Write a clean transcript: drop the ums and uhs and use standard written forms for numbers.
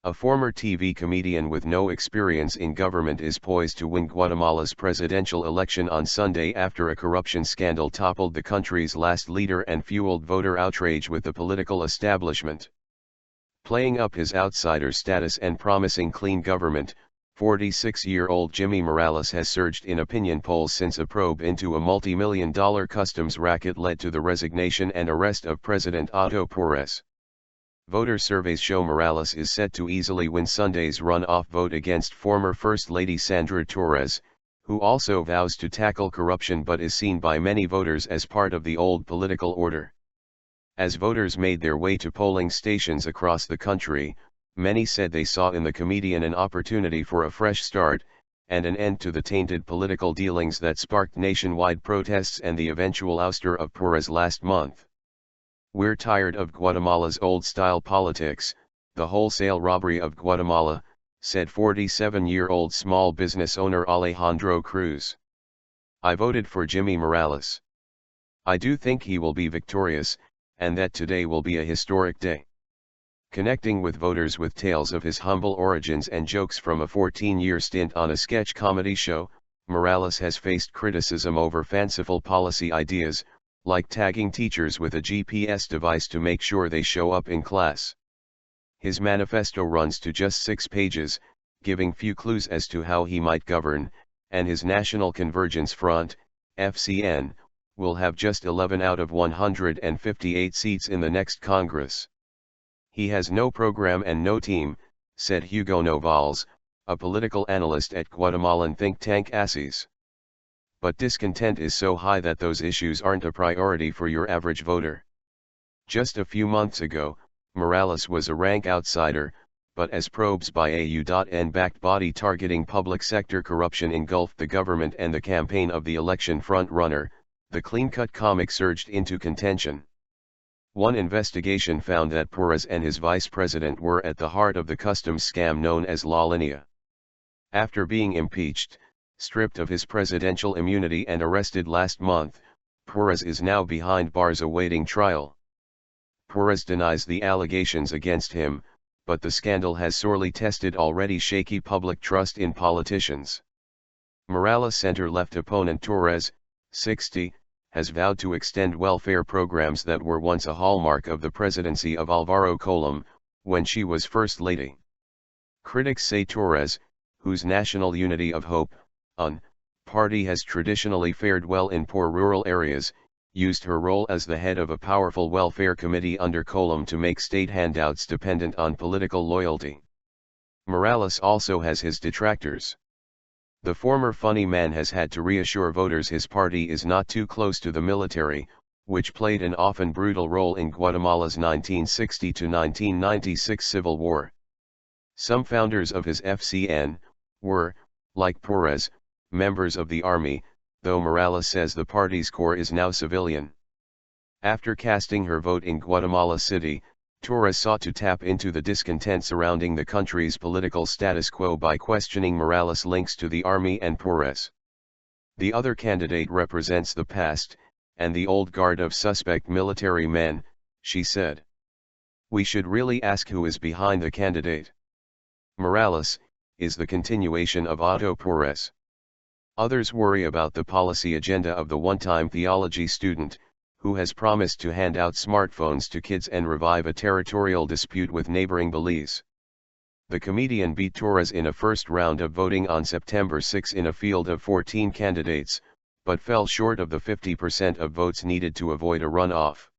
A former TV comedian with no experience in government is poised to win Guatemala's presidential election on Sunday after a corruption scandal toppled the country's last leader and fueled voter outrage with the political establishment. Playing up his outsider status and promising clean government, 46-year-old Jimmy Morales has surged in opinion polls since a probe into a multi-million-dollar customs racket led to the resignation and arrest of President Otto Perez. Voter surveys show Morales is set to easily win Sunday's runoff vote against former First Lady Sandra Torres, who also vows to tackle corruption but is seen by many voters as part of the old political order. As voters made their way to polling stations across the country, many said they saw in the comedian an opportunity for a fresh start, and an end to the tainted political dealings that sparked nationwide protests and the eventual ouster of Perez last month. "We're tired of Guatemala's old-style politics, the wholesale robbery of Guatemala," said 47-year-old small business owner Alejandro Cruz. "I voted for Jimmy Morales. I do think he will be victorious, and that today will be a historic day." Connecting with voters with tales of his humble origins and jokes from a 14-year stint on a sketch comedy show, Morales has faced criticism over fanciful policy ideas, like tagging teachers with a GPS device to make sure they show up in class. His manifesto runs to just 6 pages, giving few clues as to how he might govern, and his National Convergence Front, FCN, will have just 11 out of 158 seats in the next Congress. "He has no program and no team," said Hugo Novales, a political analyst at Guatemalan think tank ASIS. "But discontent is so high that those issues aren't a priority for your average voter." Just a few months ago, Morales was a rank outsider, but as probes by a U.N.-backed body targeting public sector corruption engulfed the government and the campaign of the election front-runner, the clean-cut comic surged into contention. One investigation found that Perez and his vice president were at the heart of the customs scam known as La Linea. After being impeached, stripped of his presidential immunity and arrested last month, Perez is now behind bars awaiting trial. Perez denies the allegations against him, but the scandal has sorely tested already shaky public trust in politicians. Morales' center-left opponent Torres, 60, has vowed to extend welfare programs that were once a hallmark of the presidency of Alvaro Colom, when she was First Lady. Critics say Torres, whose National Unity of Hope, party has traditionally fared well in poor rural areas, used her role as the head of a powerful welfare committee under Colom to make state handouts dependent on political loyalty. Morales also has his detractors. The former funny man has had to reassure voters his party is not too close to the military, which played an often brutal role in Guatemala's 1960 to 1996 civil war. Some founders of his FCN were, like Perez, members of the army, though Morales says the party's core is now civilian. After casting her vote in Guatemala City, Torres sought to tap into the discontent surrounding the country's political status quo by questioning Morales' links to the army and Perez. "The other candidate represents the past, and the old guard of suspect military men," she said. "We should really ask who is behind the candidate. Morales is the continuation of Otto Perez." Others worry about the policy agenda of the one-time theology student, who has promised to hand out smartphones to kids and revive a territorial dispute with neighboring Belize. The comedian beat Torres in a first round of voting on September 6 in a field of 14 candidates, but fell short of the 50% of votes needed to avoid a runoff.